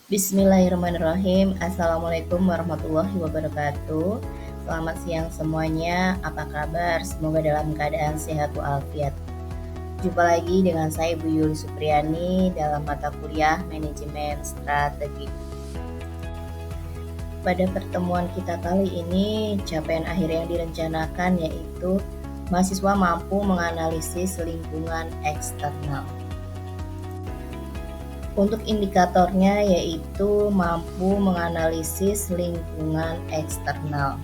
Bismillahirrahmanirrahim. Assalamualaikum warahmatullahi wabarakatuh. Selamat siang semuanya. Apa kabar? Semoga dalam keadaan sehat walafiat. Jumpa lagi dengan saya Ibu Yuli Supriyani dalam mata kuliah Manajemen Strategi. Pada pertemuan kita kali ini, capaian akhir yang direncanakan yaitu mahasiswa mampu menganalisis lingkungan eksternal. Untuk indikatornya yaitu mampu menganalisis lingkungan eksternal.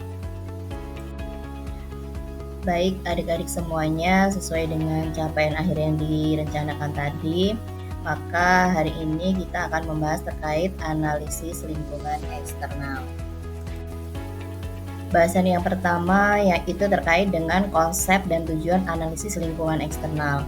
Baik adik-adik semuanya, sesuai dengan capaian akhir yang direncanakan tadi, maka hari ini kita akan membahas terkait analisis lingkungan eksternal. Bahasan yang pertama yaitu terkait dengan konsep dan tujuan analisis lingkungan eksternal.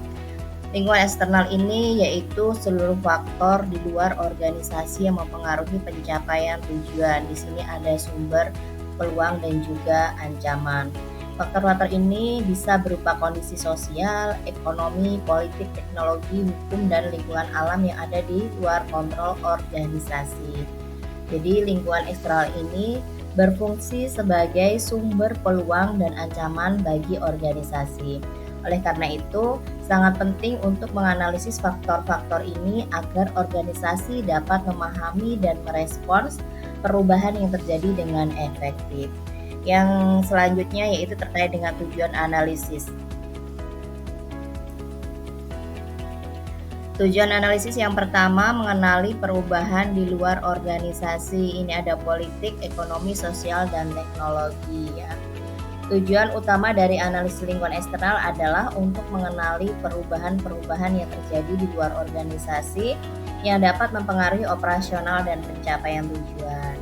Lingkungan eksternal ini yaitu seluruh faktor di luar organisasi yang mempengaruhi pencapaian tujuan. Di sini ada sumber, peluang, dan juga ancaman. Faktor-faktor ini bisa berupa kondisi sosial, ekonomi, politik, teknologi, hukum, dan lingkungan alam yang ada di luar kontrol organisasi. Jadi lingkungan eksternal ini berfungsi sebagai sumber peluang dan ancaman bagi organisasi. Oleh karena itu, sangat penting untuk menganalisis faktor-faktor ini agar organisasi dapat memahami dan merespons perubahan yang terjadi dengan efektif. Yang selanjutnya yaitu terkait dengan tujuan analisis. Tujuan analisis yang pertama mengenali perubahan di luar organisasi. Ini ada politik, ekonomi, sosial, dan teknologi ya. Tujuan utama dari analisis lingkungan eksternal adalah untuk mengenali perubahan-perubahan yang terjadi di luar organisasi yang dapat mempengaruhi operasional dan pencapaian tujuan.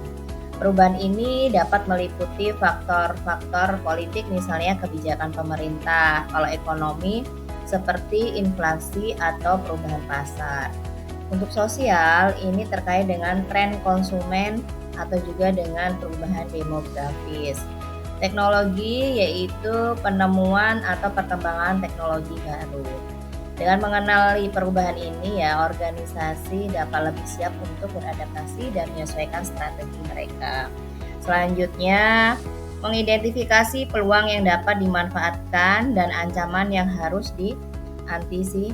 Perubahan ini dapat meliputi faktor-faktor politik, misalnya kebijakan pemerintah. Kalau ekonomi, seperti inflasi atau perubahan pasar. Untuk sosial, ini terkait dengan tren konsumen atau juga dengan perubahan demografis. Teknologi yaitu penemuan atau perkembangan teknologi baru. Dengan mengenali perubahan ini ya, organisasi dapat lebih siap untuk beradaptasi dan menyesuaikan strategi mereka. Selanjutnya, mengidentifikasi peluang yang dapat dimanfaatkan dan ancaman yang harus diantisipasi.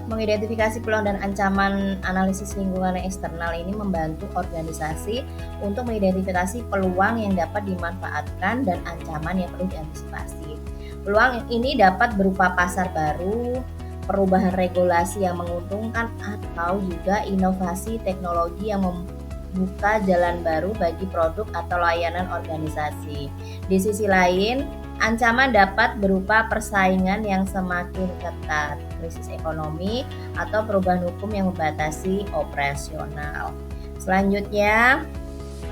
Mengidentifikasi peluang dan ancaman analisis lingkungan eksternal ini membantu organisasi untuk mengidentifikasi peluang yang dapat dimanfaatkan dan ancaman yang perlu diantisipasi. Peluang ini dapat berupa pasar baru, perubahan regulasi yang menguntungkan, atau juga inovasi teknologi yang membuka jalan baru bagi produk atau layanan organisasi. Di sisi lain, ancaman dapat berupa persaingan yang semakin ketat, krisis ekonomi, atau perubahan hukum yang membatasi operasional. Selanjutnya,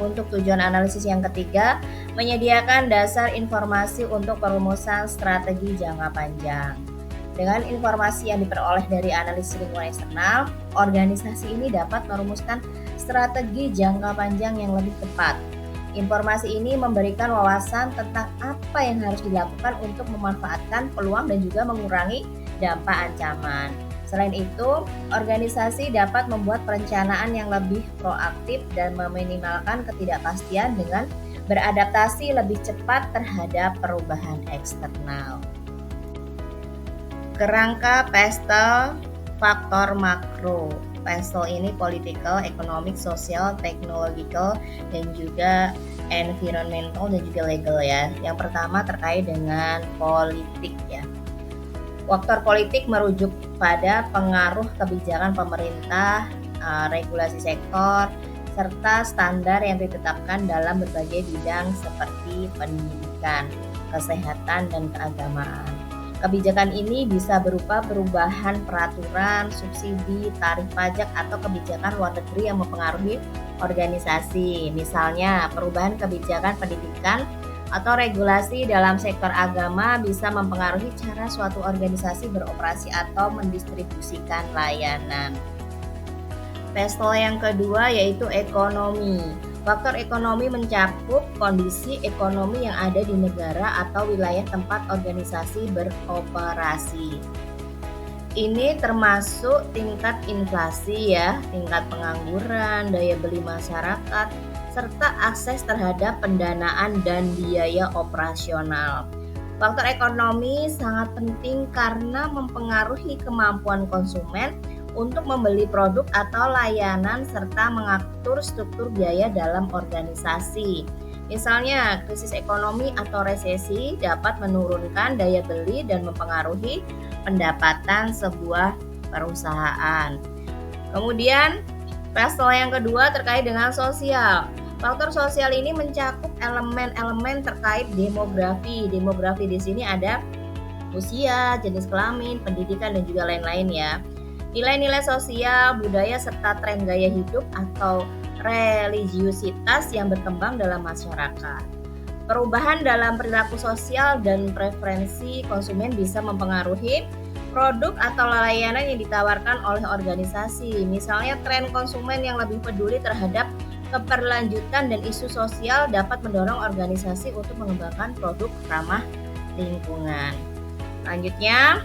untuk tujuan analisis yang ketiga, menyediakan dasar informasi untuk perumusan strategi jangka panjang. Dengan informasi yang diperoleh dari analisis lingkungan eksternal, organisasi ini dapat merumuskan strategi jangka panjang yang lebih tepat. Informasi ini memberikan wawasan tentang apa yang harus dilakukan untuk memanfaatkan peluang dan juga mengurangi dampak ancaman. Selain itu, organisasi dapat membuat perencanaan yang lebih proaktif dan meminimalkan ketidakpastian dengan beradaptasi lebih cepat terhadap perubahan eksternal. Kerangka PESTEL faktor makro. PESTEL ini political, economic, social, technological, dan juga environmental dan juga legal ya. Yang pertama terkait dengan politik ya. Faktor politik merujuk pada pengaruh kebijakan pemerintah, regulasi sektor, serta standar yang ditetapkan dalam berbagai bidang seperti pendidikan, kesehatan, dan keagamaan. Kebijakan ini bisa berupa perubahan peraturan, subsidi, tarif pajak, atau kebijakan luar negeri yang mempengaruhi organisasi. Misalnya, perubahan kebijakan pendidikan atau regulasi dalam sektor agama bisa mempengaruhi cara suatu organisasi beroperasi atau mendistribusikan layanan. PESTEL yang kedua yaitu ekonomi. Faktor ekonomi mencakup kondisi ekonomi yang ada di negara atau wilayah tempat organisasi beroperasi. ini termasuk tingkat inflasi ya, tingkat pengangguran, daya beli masyarakat, serta akses terhadap pendanaan dan biaya operasional. Faktor ekonomi sangat penting karena mempengaruhi kemampuan konsumen untuk membeli produk atau layanan serta mengatur struktur biaya dalam organisasi. Misalnya, krisis ekonomi atau resesi dapat menurunkan daya beli dan mempengaruhi pendapatan sebuah perusahaan. Kemudian, pasal yang kedua terkait dengan sosial. Faktor sosial ini mencakup elemen-elemen terkait demografi. Demografi di sini ada usia, jenis kelamin, pendidikan, dan juga lain-lain ya. Nilai-nilai sosial, budaya, serta tren gaya hidup atau religiusitas yang berkembang dalam masyarakat. Perubahan dalam perilaku sosial dan preferensi konsumen bisa mempengaruhi produk atau layanan yang ditawarkan oleh organisasi. Misalnya tren konsumen yang lebih peduli terhadap keberlanjutan dan isu sosial dapat mendorong organisasi untuk mengembangkan produk ramah lingkungan. Selanjutnya,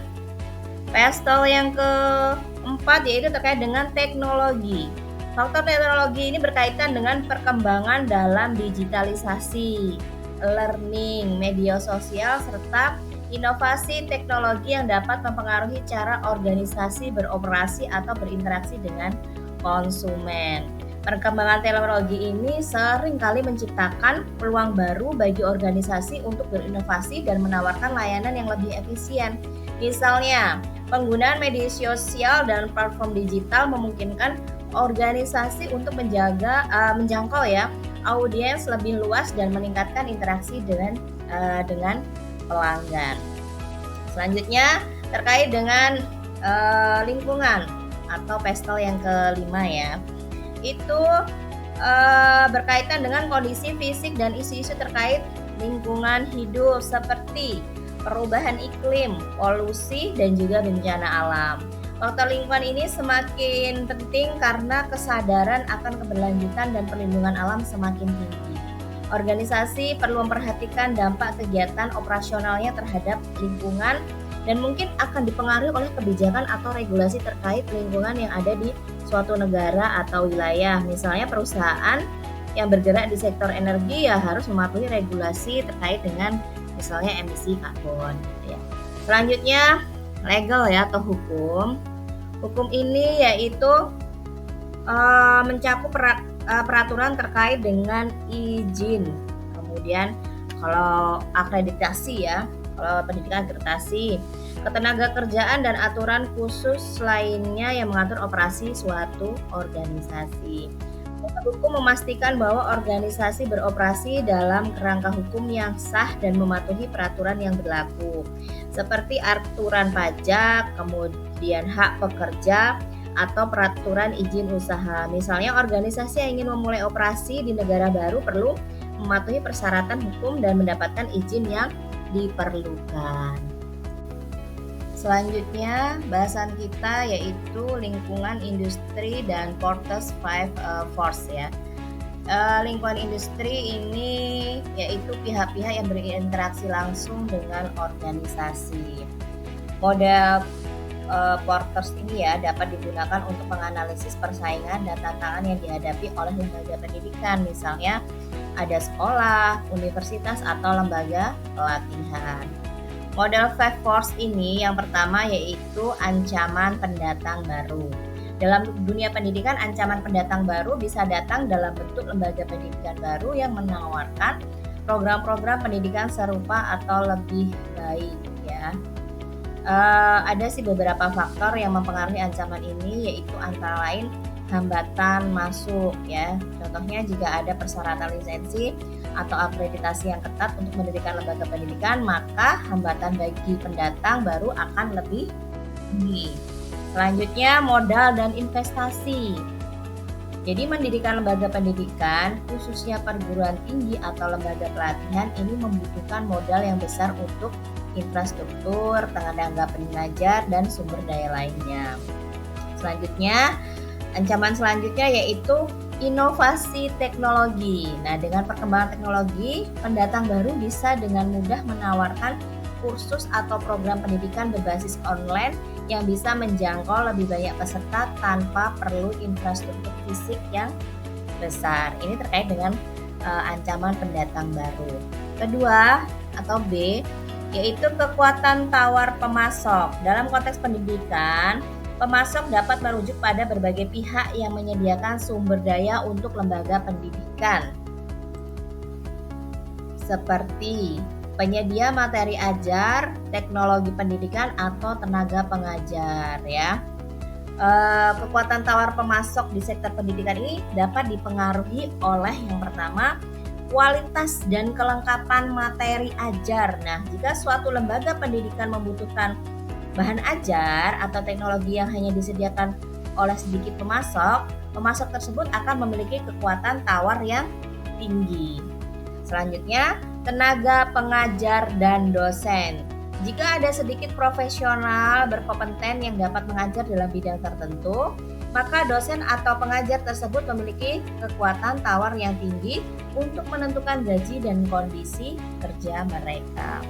pasal yang keempat yaitu terkait dengan teknologi. Faktor teknologi ini berkaitan dengan perkembangan dalam digitalisasi, learning, media sosial, serta inovasi teknologi yang dapat mempengaruhi cara organisasi beroperasi atau berinteraksi dengan konsumen. Perkembangan teknologi ini seringkali menciptakan peluang baru bagi organisasi untuk berinovasi dan menawarkan layanan yang lebih efisien. Misalnya, penggunaan media sosial dan platform digital memungkinkan organisasi untuk menjangkau ya audiens lebih luas dan meningkatkan interaksi dengan pelanggan. Selanjutnya terkait dengan lingkungan atau pasal yang kelima ya, itu berkaitan dengan kondisi fisik dan isu-isu terkait lingkungan hidup seperti perubahan iklim, polusi, dan juga bencana alam. Faktor lingkungan ini semakin penting karena kesadaran akan keberlanjutan dan perlindungan alam semakin tinggi. Organisasi perlu memperhatikan dampak kegiatan operasionalnya terhadap lingkungan dan mungkin akan dipengaruhi oleh kebijakan atau regulasi terkait lingkungan yang ada di suatu negara atau wilayah. Misalnya perusahaan yang bergerak di sektor energi ya harus mematuhi regulasi terkait dengan misalnya emisi karbon. Ya. Selanjutnya legal ya atau hukum. Hukum ini yaitu mencakup peraturan terkait dengan izin. Kemudian kalau akreditasi ya, kalau pendidikan akreditasi, ketenaga kerjaan dan aturan khusus lainnya yang mengatur operasi suatu organisasi. Hukum memastikan bahwa organisasi beroperasi dalam kerangka hukum yang sah dan mematuhi peraturan yang berlaku, seperti aturan pajak, kemudian hak pekerja, atau peraturan izin usaha. Misalnya organisasi yang ingin memulai operasi di negara baru perlu mematuhi persyaratan hukum dan mendapatkan izin yang diperlukan. Selanjutnya bahasan kita yaitu lingkungan industri dan Porter's Five Force ya. Lingkungan industri ini yaitu pihak-pihak yang berinteraksi langsung dengan organisasi. Model Porter's ini ya dapat digunakan untuk menganalisis persaingan dan tantangan yang dihadapi oleh lembaga pendidikan, misalnya ada sekolah, universitas, atau lembaga pelatihan. Model Five Force ini yang pertama yaitu ancaman pendatang baru. Dalam dunia pendidikan, ancaman pendatang baru bisa datang dalam bentuk lembaga pendidikan baru yang menawarkan program-program pendidikan serupa atau lebih baik ya. Ada sih beberapa faktor yang mempengaruhi ancaman ini, yaitu antara lain hambatan masuk ya. Contohnya jika ada persyaratan lisensi atau akreditasi yang ketat untuk mendirikan lembaga pendidikan, maka hambatan bagi pendatang baru akan lebih tinggi. Selanjutnya modal dan investasi. Jadi mendirikan lembaga pendidikan, khususnya perguruan tinggi atau lembaga pelatihan, ini membutuhkan modal yang besar untuk infrastruktur, tenaga pengajar, dan sumber daya lainnya. Selanjutnya, ancaman selanjutnya yaitu inovasi teknologi. Nah, dengan perkembangan teknologi, pendatang baru bisa dengan mudah menawarkan kursus atau program pendidikan berbasis online yang bisa menjangkau lebih banyak peserta tanpa perlu infrastruktur fisik yang besar. Ini terkait dengan ancaman pendatang baru. Kedua atau B, yaitu kekuatan tawar pemasok. Dalam konteks pendidikan, pemasok dapat merujuk pada berbagai pihak yang menyediakan sumber daya untuk lembaga pendidikan, seperti penyedia materi ajar, teknologi pendidikan, atau tenaga pengajar ya. Kekuatan tawar pemasok di sektor pendidikan ini dapat dipengaruhi oleh yang pertama, kualitas dan kelengkapan materi ajar. Nah, jika suatu lembaga pendidikan membutuhkan bahan ajar atau teknologi yang hanya disediakan oleh sedikit pemasok, pemasok tersebut akan memiliki kekuatan tawar yang tinggi. Selanjutnya, tenaga pengajar dan dosen. Jika ada sedikit profesional berkompeten yang dapat mengajar dalam bidang tertentu, maka dosen atau pengajar tersebut memiliki kekuatan tawar yang tinggi untuk menentukan gaji dan kondisi kerja mereka.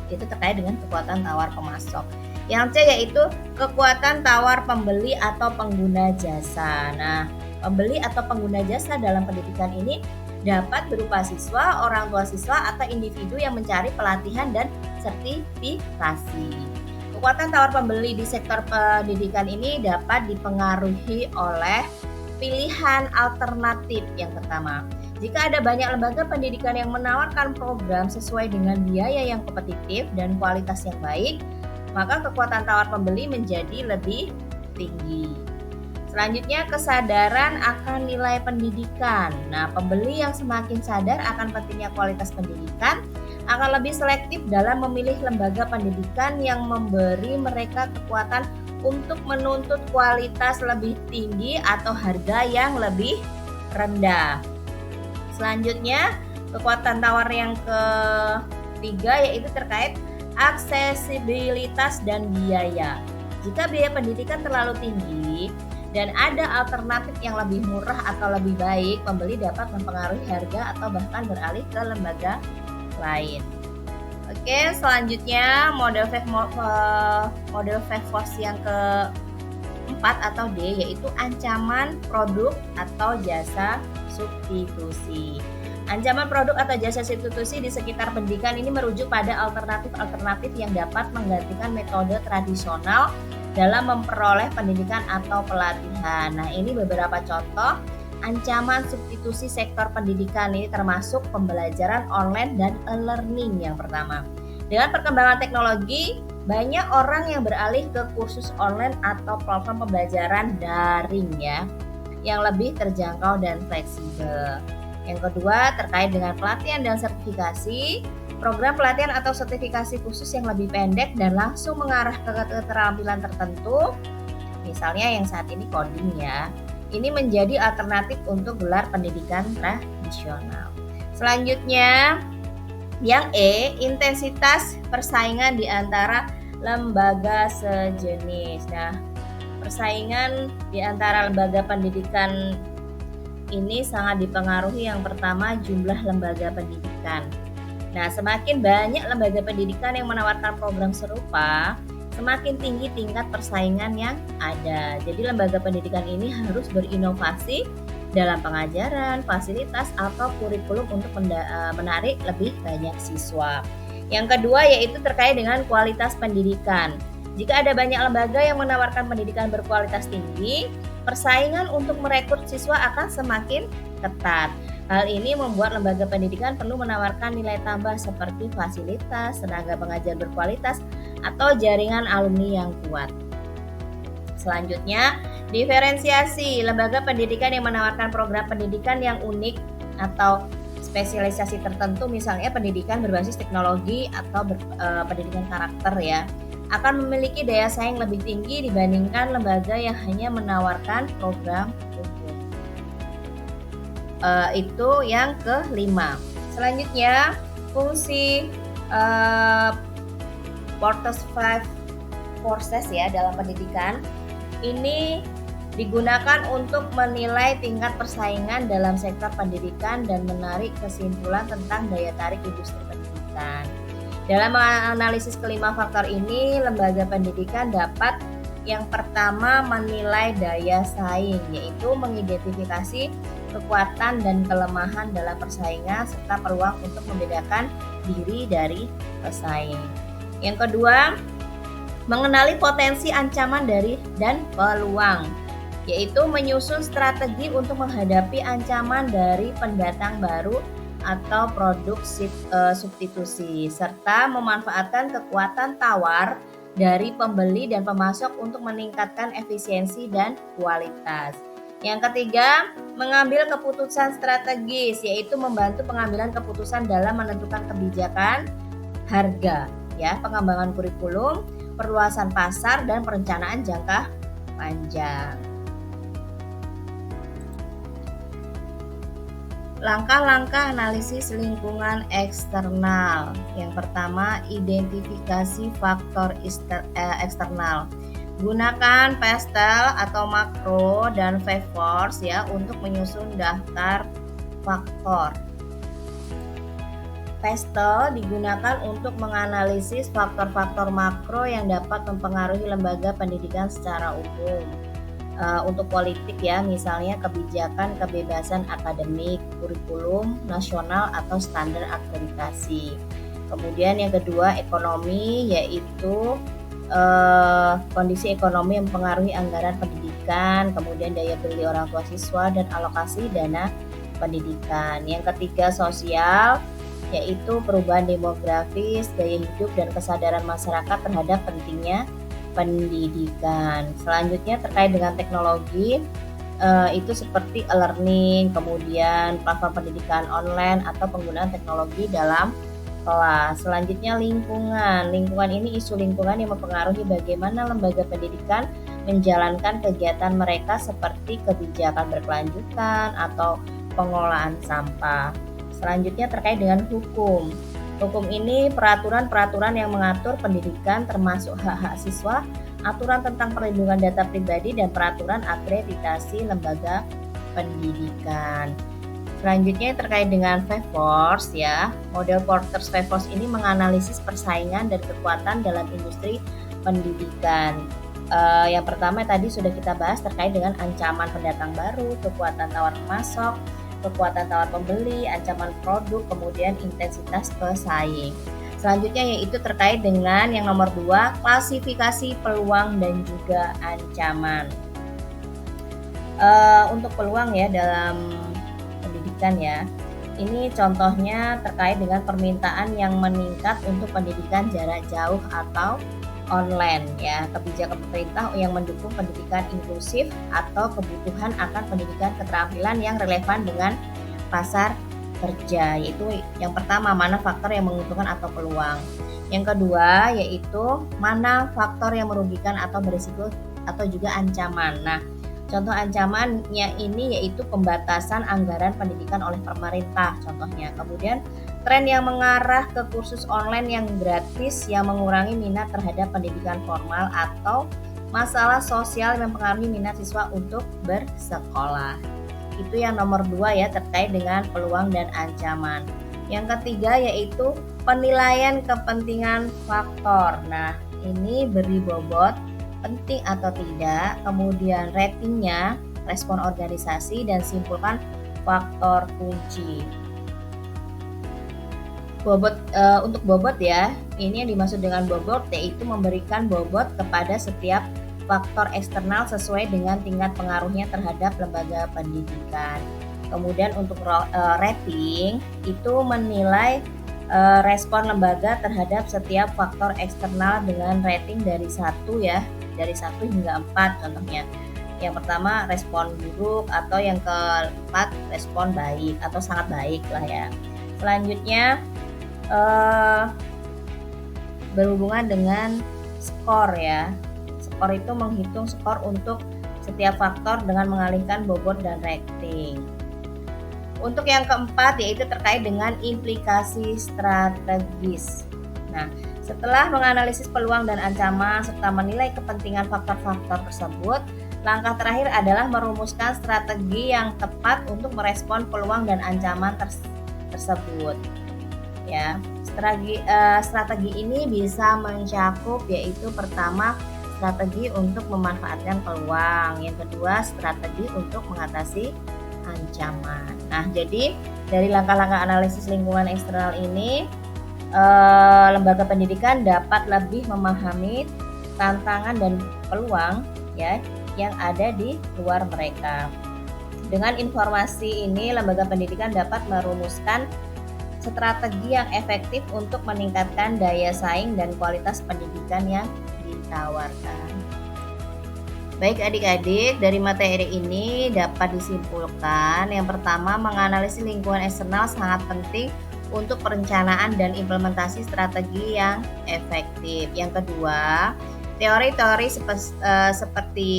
Itu terkait dengan kekuatan tawar pemasok. Yang C yaitu kekuatan tawar pembeli atau pengguna jasa. Nah, pembeli atau pengguna jasa dalam pendidikan ini dapat berupa siswa, orang tua siswa, atau individu yang mencari pelatihan dan sertifikasi. Kekuatan tawar pembeli di sektor pendidikan ini dapat dipengaruhi oleh pilihan alternatif. Yang pertama, jika ada banyak lembaga pendidikan yang menawarkan program sesuai dengan biaya yang kompetitif dan kualitas yang baik, maka kekuatan tawar pembeli menjadi lebih tinggi. Selanjutnya, kesadaran akan nilai pendidikan. Nah, pembeli yang semakin sadar akan pentingnya kualitas pendidikan akan lebih selektif dalam memilih lembaga pendidikan yang memberi mereka kekuatan untuk menuntut kualitas lebih tinggi atau harga yang lebih rendah. Selanjutnya, kekuatan tawar yang ketiga yaitu terkait aksesibilitas dan biaya. Jika biaya pendidikan terlalu tinggi dan ada alternatif yang lebih murah atau lebih baik, pembeli dapat mempengaruhi harga atau bahkan beralih ke lembaga lain. Oke, selanjutnya model FEVOS yang keempat atau D yaitu ancaman produk atau jasa substitusi. Ancaman produk atau jasa substitusi di sekitar pendidikan ini merujuk pada alternatif-alternatif yang dapat menggantikan metode tradisional dalam memperoleh pendidikan atau pelatihan. Nah, ini beberapa contoh ancaman substitusi sektor pendidikan ini termasuk pembelajaran online dan e-learning yang pertama. Dengan perkembangan teknologi, banyak orang yang beralih ke kursus online atau platform pembelajaran daring ya, yang lebih terjangkau dan fleksibel. Yang kedua, terkait dengan pelatihan dan sertifikasi, program pelatihan atau sertifikasi khusus yang lebih pendek dan langsung mengarah ke keterampilan tertentu, misalnya yang saat ini coding ya, ini menjadi alternatif untuk gelar pendidikan tradisional. Selanjutnya, yang E, intensitas persaingan di antara lembaga sejenis. Nah, persaingan di antara lembaga pendidikan ini sangat dipengaruhi yang pertama jumlah lembaga pendidikan. Nah, semakin banyak lembaga pendidikan yang menawarkan program serupa, semakin tinggi tingkat persaingan yang ada. Jadi lembaga pendidikan ini harus berinovasi dalam pengajaran, fasilitas, atau kurikulum untuk menarik lebih banyak siswa. Yang kedua yaitu terkait dengan kualitas pendidikan. Jika ada banyak lembaga yang menawarkan pendidikan berkualitas tinggi, persaingan untuk merekrut siswa akan semakin ketat. Hal ini membuat lembaga pendidikan perlu menawarkan nilai tambah seperti fasilitas, tenaga pengajar berkualitas, atau jaringan alumni yang kuat. Selanjutnya, diferensiasi. Lembaga pendidikan yang menawarkan program pendidikan yang unik atau spesialisasi tertentu, misalnya pendidikan berbasis teknologi atau pendidikan karakter ya, akan memiliki daya saing lebih tinggi dibandingkan lembaga yang hanya menawarkan program umum. Itu yang kelima. Selanjutnya, fungsi Porter's Five Forces ya dalam pendidikan ini digunakan untuk menilai tingkat persaingan dalam sektor pendidikan dan menarik kesimpulan tentang daya tarik industri pendidikan. Dalam menganalisis kelima faktor ini, lembaga pendidikan dapat yang pertama menilai daya saing, yaitu mengidentifikasi kekuatan dan kelemahan dalam persaingan serta peluang untuk membedakan diri dari pesaing. Yang kedua, mengenali potensi ancaman dan peluang, yaitu menyusun strategi untuk menghadapi ancaman dari pendatang baru atau produk substitusi, serta memanfaatkan kekuatan tawar dari pembeli dan pemasok untuk meningkatkan efisiensi dan kualitas. Yang ketiga, mengambil keputusan strategis, yaitu membantu pengambilan keputusan dalam menentukan kebijakan, harga, ya, pengembangan kurikulum, perluasan pasar, dan perencanaan jangka panjang. Langkah-langkah analisis lingkungan eksternal. Yang pertama, identifikasi faktor eksternal. Gunakan pestel atau makro dan favors ya untuk menyusun daftar faktor. Pestel digunakan untuk menganalisis faktor-faktor makro yang dapat mempengaruhi lembaga pendidikan secara umum. Untuk politik ya, misalnya kebijakan kebebasan akademik, kurikulum nasional atau standar akreditasi. Kemudian yang kedua, ekonomi, yaitu kondisi ekonomi yang mempengaruhi anggaran pendidikan, kemudian daya beli orang tua siswa dan alokasi dana pendidikan. Yang ketiga, sosial, yaitu perubahan demografis, gaya hidup dan kesadaran masyarakat terhadap pentingnya pendidikan. Selanjutnya terkait dengan teknologi, itu seperti e-learning, kemudian platform pendidikan online atau penggunaan teknologi dalam kelas. Selanjutnya lingkungan. Lingkungan ini isu lingkungan yang mempengaruhi bagaimana lembaga pendidikan menjalankan kegiatan mereka seperti kebijakan berkelanjutan atau pengelolaan sampah. Selanjutnya terkait dengan hukum. Hukum ini peraturan-peraturan yang mengatur pendidikan termasuk hak-hak siswa, aturan tentang perlindungan data pribadi, dan peraturan akreditasi lembaga pendidikan. Selanjutnya terkait dengan favors ya. Model Porter's favors ini menganalisis persaingan dan kekuatan dalam industri pendidikan. Yang pertama tadi sudah kita bahas terkait dengan ancaman pendatang baru, kekuatan tawar pemasok, kekuatan tawar pembeli, ancaman produk, kemudian intensitas pesaing. Selanjutnya yaitu terkait dengan yang nomor 2, klasifikasi peluang dan juga ancaman. Untuk peluang ya dalam pendidikan ya, ini contohnya terkait dengan permintaan yang meningkat untuk pendidikan jarak jauh atau online ya, kebijakan pemerintah yang mendukung pendidikan inklusif atau kebutuhan akan pendidikan keterampilan yang relevan dengan pasar kerja, yaitu yang pertama mana faktor yang menguntungkan atau peluang. Yang kedua yaitu mana faktor yang merugikan atau berisiko atau juga ancaman. Nah, contoh ancamannya ini yaitu pembatasan anggaran pendidikan oleh pemerintah contohnya. Kemudian tren yang mengarah ke kursus online yang gratis yang mengurangi minat terhadap pendidikan formal atau masalah sosial yang mempengaruhi minat siswa untuk bersekolah. Itu yang nomor 2 ya, terkait dengan peluang dan ancaman. Yang ketiga yaitu penilaian kepentingan faktor. Nah, ini beri bobot penting atau tidak, kemudian ratingnya, respon organisasi, dan simpulkan faktor kunci. Untuk bobot ya, ini yang dimaksud dengan bobot yaitu memberikan bobot kepada setiap faktor eksternal sesuai dengan tingkat pengaruhnya terhadap lembaga pendidikan. Kemudian untuk rating itu menilai respon lembaga terhadap setiap faktor eksternal dengan rating dari 1 ya, dari 1 hingga 4 contohnya. Yang pertama respon buruk, atau yang keempat respon baik atau sangat baik lah ya. Selanjutnya berhubungan dengan skor ya. Skor itu menghitung skor untuk setiap faktor dengan mengalihkan bobot dan rating. Untuk yang keempat yaitu terkait dengan implikasi strategis. Nah, setelah menganalisis peluang dan ancaman serta menilai kepentingan faktor-faktor tersebut, langkah terakhir adalah merumuskan strategi yang tepat untuk merespon peluang dan ancaman tersebut. ya. Strategi ini bisa mencakup yaitu pertama strategi untuk memanfaatkan peluang, yang kedua strategi untuk mengatasi ancaman. Nah, jadi dari langkah-langkah analisis lingkungan eksternal ini lembaga pendidikan dapat lebih memahami tantangan dan peluang ya yang ada di luar mereka. Dengan informasi ini, lembaga pendidikan dapat merumuskan strategi yang efektif untuk meningkatkan daya saing dan kualitas pendidikan yang ditawarkan. Baik adik-adik, dari materi ini dapat disimpulkan yang pertama, menganalisis lingkungan eksternal sangat penting untuk perencanaan dan implementasi strategi yang efektif. Yang kedua, teori-teori seperti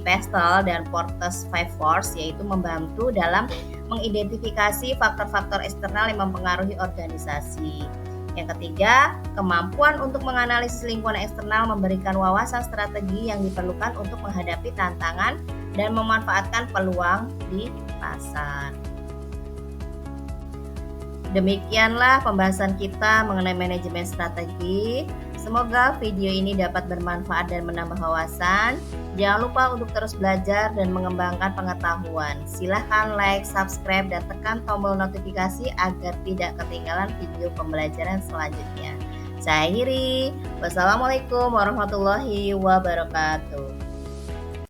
Pestel dan Porter's Five Forces yaitu membantu dalam mengidentifikasi faktor-faktor eksternal yang mempengaruhi organisasi. Yang ketiga, kemampuan untuk menganalisis lingkungan eksternal memberikan wawasan strategi yang diperlukan untuk menghadapi tantangan dan memanfaatkan peluang di pasar. Demikianlah pembahasan kita mengenai manajemen strategi. Semoga video ini dapat bermanfaat dan menambah wawasan. Jangan lupa untuk terus belajar dan mengembangkan pengetahuan. Silahkan like, subscribe, dan tekan tombol notifikasi agar tidak ketinggalan video pembelajaran selanjutnya. Saya akhiri. Wassalamualaikum warahmatullahi wabarakatuh.